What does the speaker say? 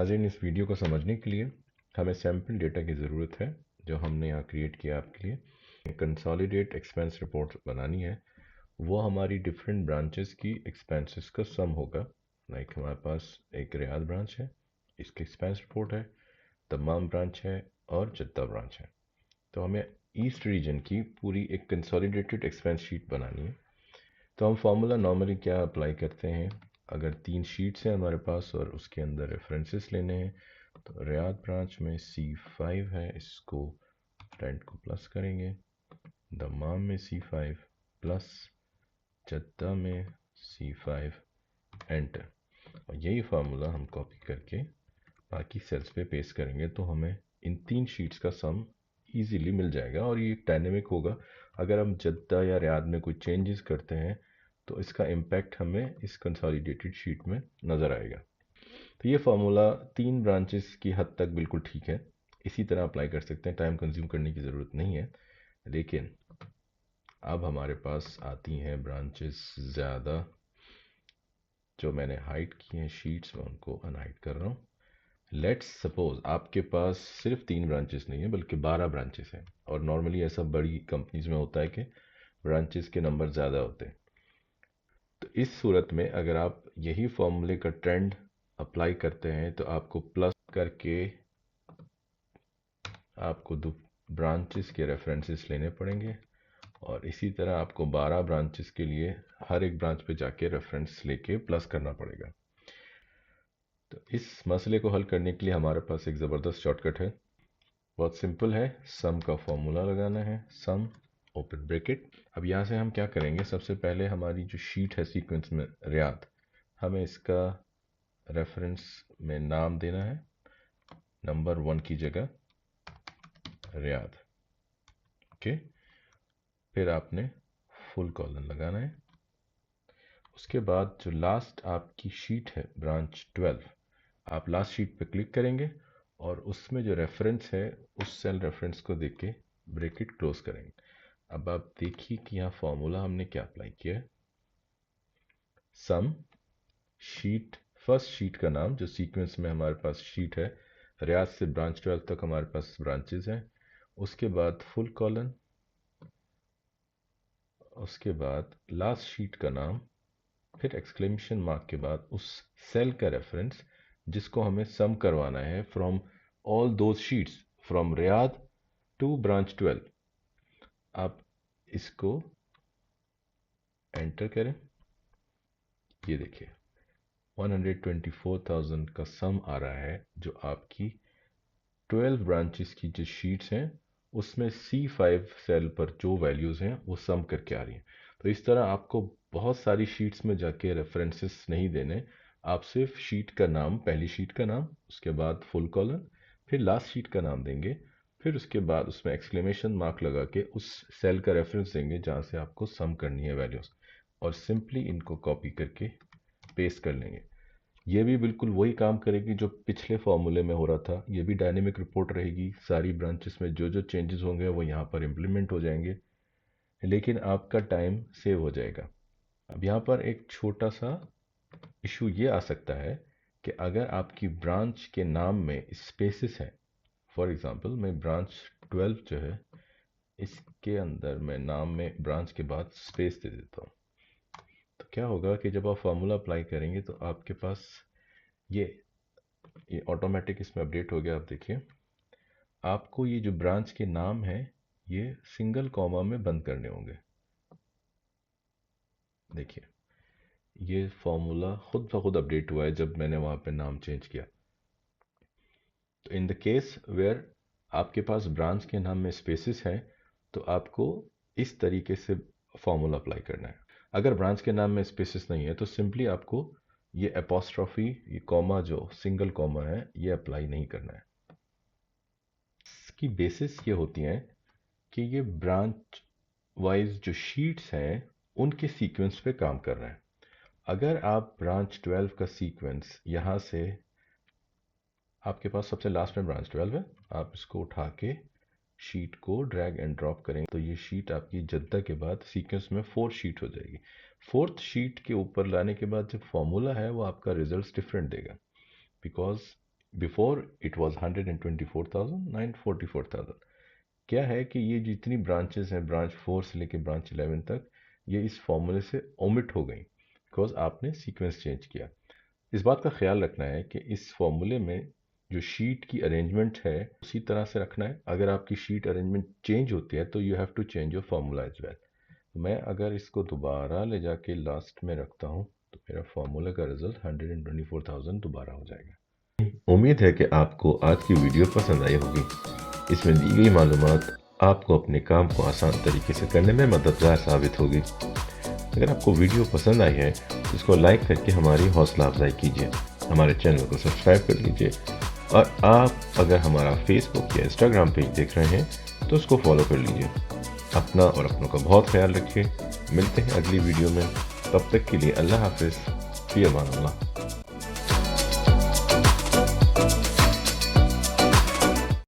नाज़रीन, इस वीडियो को समझने के लिए हमें सैम्पल डेटा की ज़रूरत है जो हमने यहाँ क्रिएट किया आपके लिए। कंसोलिडेट एक्सपेंस रिपोर्ट बनानी है, वो हमारी डिफरेंट ब्रांचेस की एक्सपेंसेस का सम होगा। लाइक हमारे पास एक रियाद ब्रांच है, इसकी एक्सपेंस रिपोर्ट है, दम्माम ब्रांच है और जद्दा ब्रांच है। तो हमें ईस्ट रीजन की पूरी एक कंसोलिडेटेड एक्सपेंस शीट बनानी है। तो हम फार्मूला नॉर्मली क्या अप्लाई करते हैं, अगर 3 शीट्स हैं हमारे पास और उसके अंदर रेफरेंसेस लेने हैं, तो रियाद ब्रांच में C5 है, इसको रेंट को प्लस करेंगे, दम्माम में C5 प्लस, जद्दा में C5 एंटर। और यही फार्मूला हम कॉपी करके बाकी सेल्स पे पेस्ट करेंगे तो हमें इन 3 शीट्स का सम इजीली मिल जाएगा और ये डायनेमिक होगा। अगर हम जद्दा या रियाद में कोई चेंजेस करते हैं तो इसका इम्पैक्ट हमें इस कंसोलिडेटेड शीट में नज़र आएगा। तो ये फार्मूला 3 ब्रांचेस की हद तक बिल्कुल ठीक है, इसी तरह अप्लाई कर सकते हैं, टाइम कंज्यूम करने की ज़रूरत नहीं है। लेकिन अब हमारे पास आती हैं ब्रांचेस ज़्यादा, जो मैंने हाइड की हैं शीट्स में उनको अनहाइड कर रहा हूँ। लेट्स सपोज आपके पास सिर्फ 3 ब्रांचेस नहीं है बल्कि 12 ब्रांचेस हैं, और नॉर्मली ऐसा बड़ी कंपनीज में होता है कि ब्रांचेस के नंबर ज़्यादा होते हैं। तो इस सूरत में अगर आप यही फॉर्मूले का ट्रेंड अप्लाई करते हैं तो आपको प्लस करके आपको दो ब्रांचेस के रेफरेंसेस लेने पड़ेंगे, और इसी तरह आपको 12 ब्रांचेस के लिए हर एक ब्रांच पे जाके रेफरेंस लेके प्लस करना पड़ेगा। तो इस मसले को हल करने के लिए हमारे पास एक ज़बरदस्त शॉर्टकट है, बहुत सिंपल है। सम का फॉर्मूला लगाना है, सम ओपन ब्रैकेट। अब यहाँ से हम क्या करेंगे, सबसे पहले हमारी जो शीट है सीक्वेंस में रियाद, हमें इसका रेफरेंस में नाम देना है, नंबर 1 की जगह रियाद। ओके, फिर आपने फुल कॉलन लगाना है। उसके बाद जो लास्ट आपकी शीट है ब्रांच 12, आप लास्ट शीट पे क्लिक करेंगे और उसमें जो रेफरेंस है उस सेल रेफरेंस को देख के ब्रैकेट क्लोज करेंगे। अब आप देखिए कि यहाँ फॉर्मूला हमने क्या अप्लाई किया है, सम शीट, फर्स्ट शीट का नाम जो सीक्वेंस में हमारे पास शीट है, रियाद से ब्रांच 12 तक हमारे पास ब्रांचेज हैं, उसके बाद फुल कॉलन, उसके बाद लास्ट शीट का नाम, फिर एक्सक्लेमेशन मार्क के बाद उस सेल का रेफरेंस जिसको हमें सम करवाना है from all those sheets from Riyadh to branch 12। आप इसको एंटर करें, ये देखिए 124,000 का सम आ रहा है, जो आपकी 12 ब्रांचेस की जो शीट्स हैं उसमें C5 सेल पर जो वैल्यूज़ हैं वो सम करके आ रही हैं। तो इस तरह आपको बहुत सारी शीट्स में जाके रेफरेंसेस नहीं देने, आप सिर्फ शीट का नाम, पहली शीट का नाम, उसके बाद फुल कॉलन, फिर लास्ट शीट का नाम देंगे, फिर उसके बाद उसमें एक्सक्लेमेशन मार्क लगा के उस सेल का रेफरेंस देंगे जहाँ से आपको सम करनी है वैल्यूज़, और सिंपली इनको कॉपी करके पेस्ट कर लेंगे। ये भी बिल्कुल वही काम करेगी जो पिछले फॉर्मूले में हो रहा था, ये भी डायनेमिक रिपोर्ट रहेगी, सारी ब्रांचेस में जो जो चेंजेस होंगे वो यहाँ पर इम्प्लीमेंट हो जाएंगे, लेकिन आपका टाइम सेव हो जाएगा। अब यहाँ पर एक छोटा सा इशू ये आ सकता है कि अगर आपकी ब्रांच के नाम में स्पेसेस हैं, फॉर एग्जांपल मैं ब्रांच 12 जो है इसके अंदर मैं नाम में ब्रांच के बाद स्पेस दे देता हूँ, तो क्या होगा कि जब आप फार्मूला अप्लाई करेंगे तो आपके पास ये ऑटोमेटिक इसमें अपडेट हो गया। आप देखिए, आपको ये जो ब्रांच के नाम है ये सिंगल कॉमा में बंद करने होंगे। देखिए ये फॉर्मूला खुद ब खुद अपडेट हुआ है जब मैंने वहाँ पे नाम चेंज किया। तो इन द केस वेयर आपके पास ब्रांच के नाम में स्पेसेस हैं तो आपको इस तरीके से फॉर्मूला अप्लाई करना है। अगर ब्रांच के नाम में स्पेसेस नहीं है तो सिंपली आपको ये एपोस्ट्रॉफी, ये कॉमा जो सिंगल कॉमा है ये अप्लाई नहीं करना है। इसकी बेसिस ये होती हैं कि ये ब्रांच वाइज जो शीट्स हैं उनके सीक्वेंस पे काम कर रहे हैं। अगर आप ब्रांच 12 का सीक्वेंस यहाँ से, आपके पास सबसे लास्ट में ब्रांच 12 है, आप इसको उठा के शीट को ड्रैग एंड ड्रॉप करेंगे तो ये शीट आपकी जद्दा के बाद सीक्वेंस में 4th शीट हो जाएगी। 4th शीट के ऊपर लाने के बाद जो फॉर्मूला है वो आपका रिजल्ट डिफरेंट देगा, बिकॉज बिफोर इट वाज 124,944,000। क्या है कि ये जितनी ब्रांचेस हैं, ब्रांच 4 से लेके ब्रांच 11 तक, ये इस फॉर्मूले से ओमिट हो गई बिकॉज आपने सीक्वेंस चेंज किया। इस बात का ख्याल रखना है कि इस फॉर्मूले में जो शीट की अरेंजमेंट है उसी तरह से रखना है। अगर आपकी शीट अरेंजमेंट चेंज होती है तो you have to change your formula as well. मैं अगर इसको दोबारा ले जाके लास्ट में रखता हूँ तो मेरा फार्मूला का रिजल्ट 124,000 दोबारा हो जाएगा। उम्मीद है कि आपको आज की वीडियो पसंद आई होगी। इसमें दी गई मालूमात आपको अपने काम को आसान तरीके से करने में मददगार साबित होगी। अगर आपको वीडियो पसंद आई है तो इसको लाइक करके हमारी हौसला अफजाई कीजिए, हमारे चैनल को सब्सक्राइब कर लीजिए, और आप अगर हमारा फेसबुक या इंस्टाग्राम पेज देख रहे हैं तो उसको फॉलो कर लीजिए। अपना और अपनों का बहुत ख्याल रखिए। मिलते हैं अगली वीडियो में, तब तक के लिए अल्लाह हाफिज़, फ़ी अमान अल्लाह।